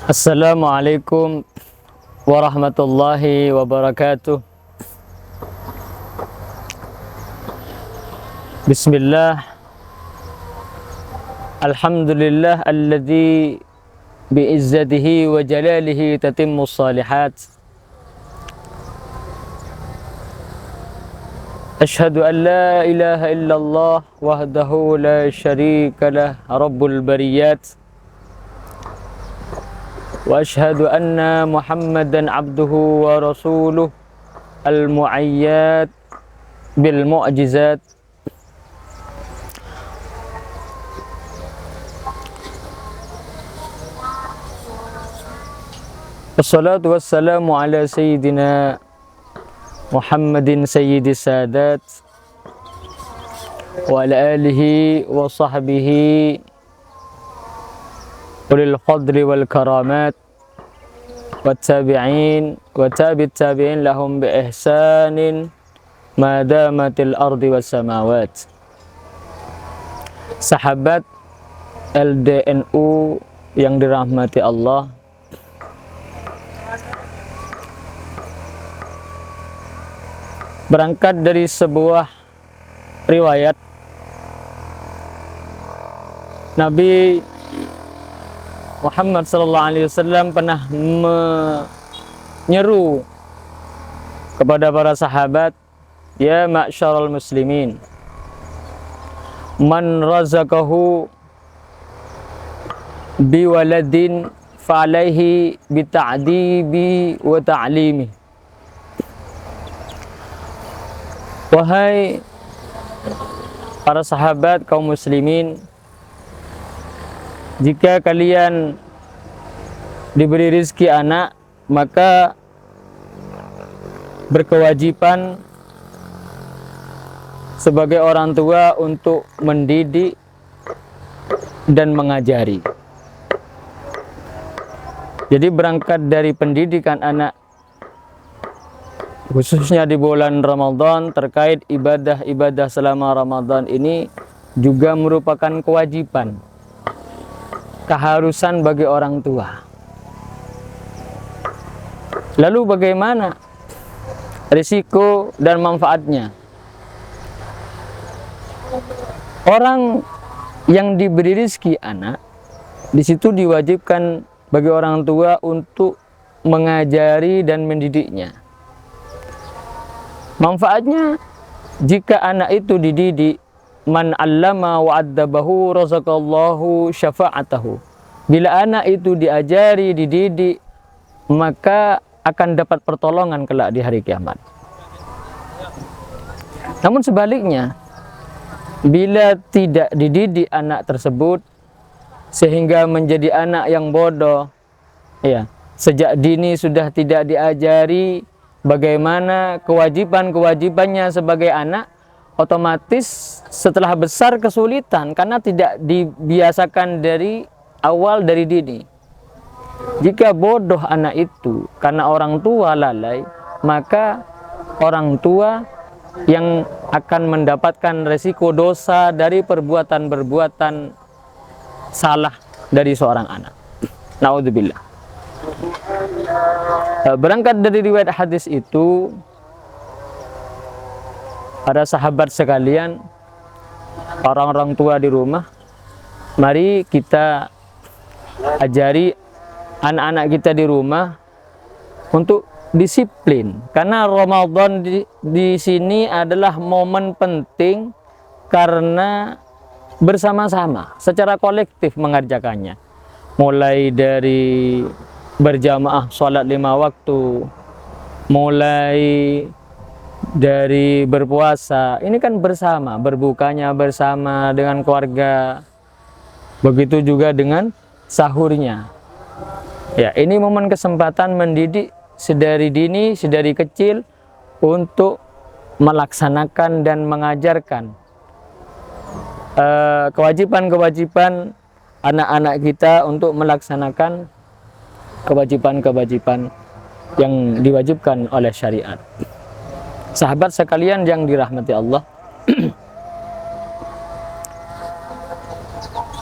Assalamualaikum warahmatullahi wabarakatuh. Bismillah. Alhamdulillah alladzi bi'izzatihi wa jalalihi tatimmus salihat. Ashhadu an la ilaha illallah wahdahu la syarika lah rabbul bariyat. Wa ashhadu anna Muhammadan abduhu wa rasuluh al-mu'ayyad bil mu'jizat. Wassalatu wassalamu ala sayyidina Muhammadin sayyidis sadat wa ala alihi wa sahbihi ulil fadli wal karamat wattabi'in wa tabi'it tabi'in lahum bi ihsanin ma damatil ardi was samawat. Sahabat LDNU yang dirahmati Allah, berangkat dari sebuah riwayat Nabi Muhammad sallallahu alaihi wasallam pernah menyeru kepada para sahabat, ya ma'syaral muslimin, man razaqahu biwaladin fa'alaihi bita'dibi wa ta'limi. Wahai para sahabat kaum muslimin, jika kalian diberi rizki anak, maka berkewajiban sebagai orang tua untuk mendidik dan mengajari. Jadi berangkat dari pendidikan anak, khususnya di bulan Ramadan, terkait ibadah-ibadah selama Ramadan ini juga merupakan kewajiban, keharusan bagi orang tua. Lalu bagaimana risiko dan manfaatnya? Orang yang diberi rezeki anak, di situ diwajibkan bagi orang tua untuk mengajari dan mendidiknya. Manfaatnya, jika anak itu dididik, man 'allama wa 'addabahu razaqallahu syafa'atahu. Bila anak itu diajari, dididik, maka akan dapat pertolongan kelak di hari kiamat. Namun sebaliknya, bila tidak dididik anak tersebut sehingga menjadi anak yang bodoh, ya, sejak dini sudah tidak diajari bagaimana kewajiban-kewajibannya sebagai anak, otomatis setelah besar kesulitan karena tidak dibiasakan dari awal, dari dini. Jika bodoh anak itu karena orang tua lalai, maka orang tua yang akan mendapatkan resiko dosa dari perbuatan-perbuatan salah dari seorang anak. Naudzubillah. Berangkat dari riwayat hadis itu, para sahabat sekalian, orang-orang tua di rumah, mari kita ajari anak-anak kita di rumah untuk disiplin, karena Ramadan di sini adalah momen penting karena bersama-sama secara kolektif mengerjakannya, mulai dari berjamaah sholat 5 waktu, mulai dari berpuasa, ini kan bersama, berbukanya bersama dengan keluarga, begitu juga dengan sahurnya. Ya, ini momen kesempatan mendidik sedari dini, sedari kecil, untuk melaksanakan dan mengajarkan kewajiban-kewajiban anak-anak kita untuk melaksanakan kewajiban-kewajiban yang diwajibkan oleh syariat. Sahabat sekalian yang dirahmati Allah,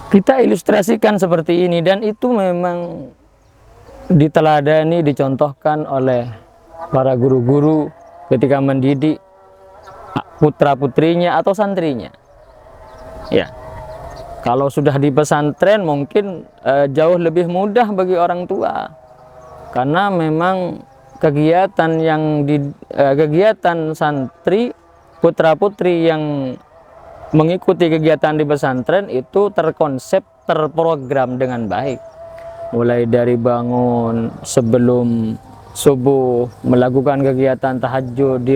kita ilustrasikan seperti ini, dan itu memang diteladani, dicontohkan oleh para guru-guru ketika mendidik putra-putrinya atau santrinya. Ya, kalau sudah di pesantren mungkin jauh lebih mudah bagi orang tua, karena memang kegiatan kegiatan santri putra-putri yang mengikuti kegiatan di pesantren itu terkonsep, terprogram dengan baik. Mulai dari bangun sebelum subuh, melakukan kegiatan tahajud,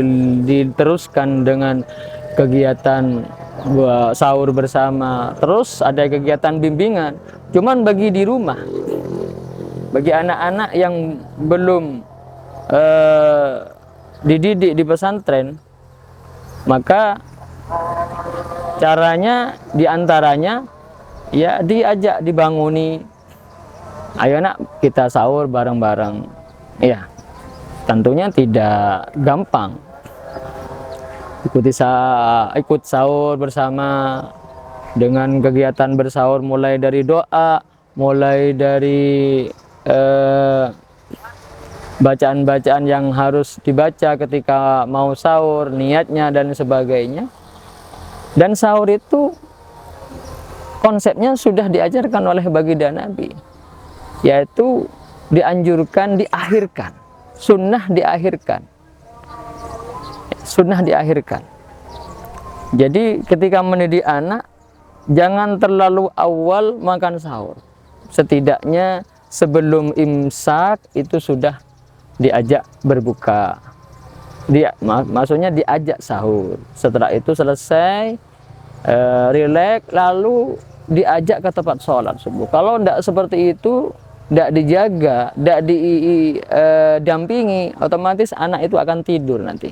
diteruskan dengan kegiatan sahur bersama, terus ada kegiatan bimbingan. Cuman bagi di rumah, bagi anak-anak yang belum dididik di pesantren, maka caranya diantaranya ya diajak, dibanguni, ayo nak kita sahur bareng-bareng. Ya, tentunya tidak gampang. Ikut sahur bersama dengan kegiatan bersahur, mulai dari doa, mulai dari bacaan-bacaan yang harus dibaca ketika mau sahur, niatnya dan sebagainya. Dan sahur itu konsepnya sudah diajarkan oleh baginda Nabi, yaitu dianjurkan diakhirkan, sunnah diakhirkan. Jadi ketika mendidik anak, jangan terlalu awal makan sahur. Setidaknya sebelum imsak itu sudah diajak berbuka. Maksudnya diajak sahur. Setelah itu selesai, rileks, lalu diajak ke tempat sholat subuh. Kalau tidak seperti itu, tidak dijaga, tidak didampingi, otomatis anak itu akan tidur nanti.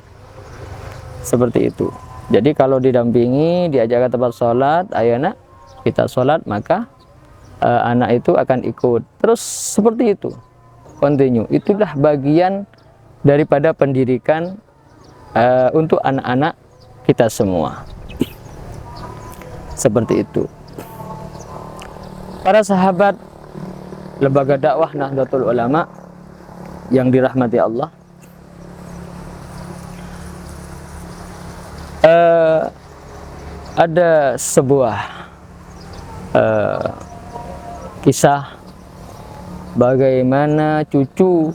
Seperti itu. Jadi kalau didampingi, diajak ke tempat sholat, ayo nak kita sholat, maka anak itu akan ikut. Terus seperti itu, continue. Itulah bagian daripada pendidikan untuk anak-anak kita semua. Seperti itu. Para sahabat Lembaga Dakwah Nahdlatul Ulama yang dirahmati Allah, ada sebuah kisah bagaimana cucu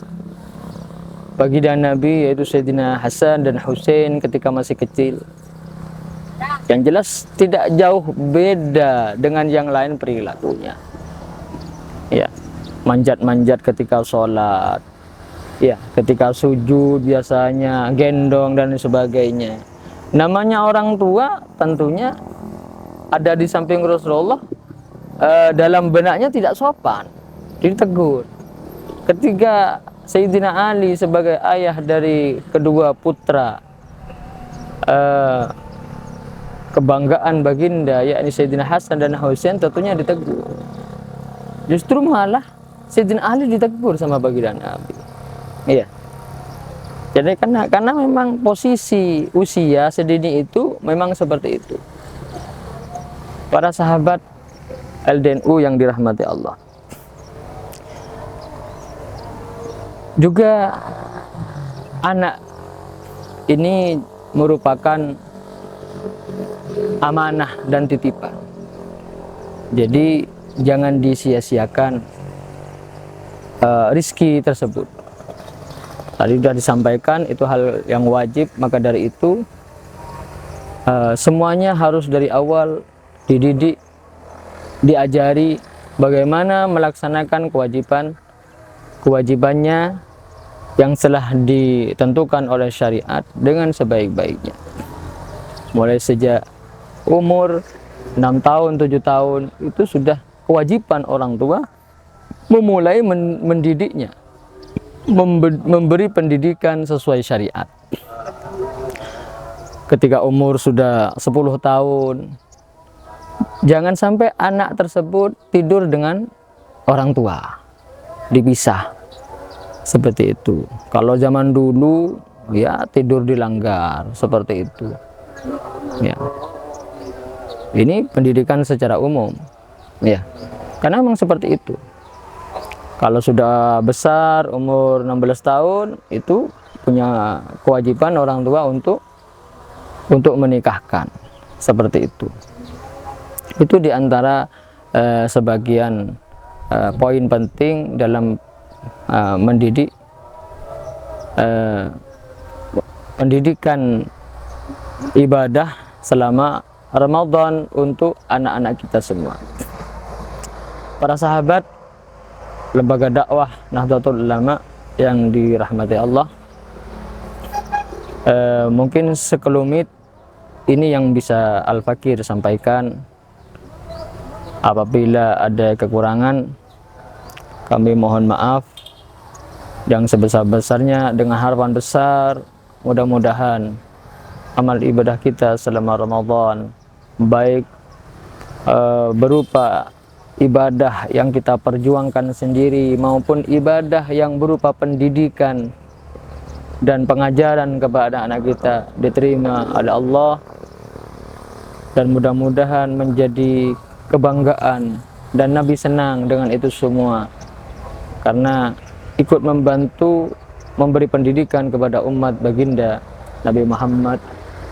baginda Nabi, yaitu Sayyidina Hasan dan Husain ketika masih kecil. Yang jelas tidak jauh beda dengan yang lain perilakunya. Ya, manjat-manjat ketika sholat, ya, ketika sujud biasanya gendong dan sebagainya. Namanya orang tua tentunya ada di samping Rasulullah, dalam benaknya tidak sopan, ditegur. Ketika Sayyidina Ali sebagai ayah dari kedua putra kebanggaan baginda, yakni Sayyidina Hasan dan Husain, tentunya ditegur. Justru malah Sayyidina Ali ditegur sama baginda Nabi. Iya. Jadi karena memang posisi usia sedini itu memang seperti itu. Para sahabat LDNU yang dirahmati Allah. Juga anak ini merupakan amanah dan titipan. Jadi jangan disia-siakan rizki tersebut. Tadi sudah disampaikan itu hal yang wajib, maka dari itu semuanya harus dari awal dididik, diajari bagaimana melaksanakan kewajibannya yang telah ditentukan oleh syariat dengan sebaik-baiknya. Mulai sejak umur 6 tahun, 7 tahun itu sudah kewajiban orang tua memulai mendidiknya, memberi pendidikan sesuai syariat. Ketika umur sudah 10 tahun, jangan sampai anak tersebut tidur dengan orang tua, dipisah. Seperti itu. Kalau zaman dulu ya tidur di langgar, seperti itu. Ya. Ini pendidikan secara umum. Ya. Karena memang seperti itu. Kalau sudah besar umur 16 tahun itu punya kewajiban orang tua untuk menikahkan, seperti itu. Itu diantara sebagian poin penting dalam mendidik pendidikan ibadah selama Ramadan untuk anak-anak kita semua. Para sahabat lembaga dakwah Nahdlatul Ulama yang dirahmati Allah, mungkin sekelumit ini yang bisa Al-Fakir sampaikan. Apabila ada kekurangan, kami mohon maaf yang sebesar-besarnya, dengan harapan besar mudah-mudahan amal ibadah kita selama Ramadan, baik berupa ibadah yang kita perjuangkan sendiri maupun ibadah yang berupa pendidikan dan pengajaran kepada anak kita, diterima oleh Allah, dan mudah-mudahan menjadi kebanggaan dan Nabi senang dengan itu semua, karena ikut membantu memberi pendidikan kepada umat baginda Nabi Muhammad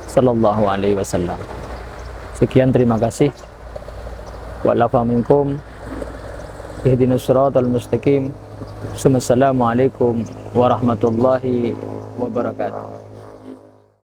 sallallahu alaihi wasallam. Sekian, terima kasih. Wa'alafa minkum ihdinas siratal mustaqim. Assalamualaikum warahmatullahi wabarakatuh.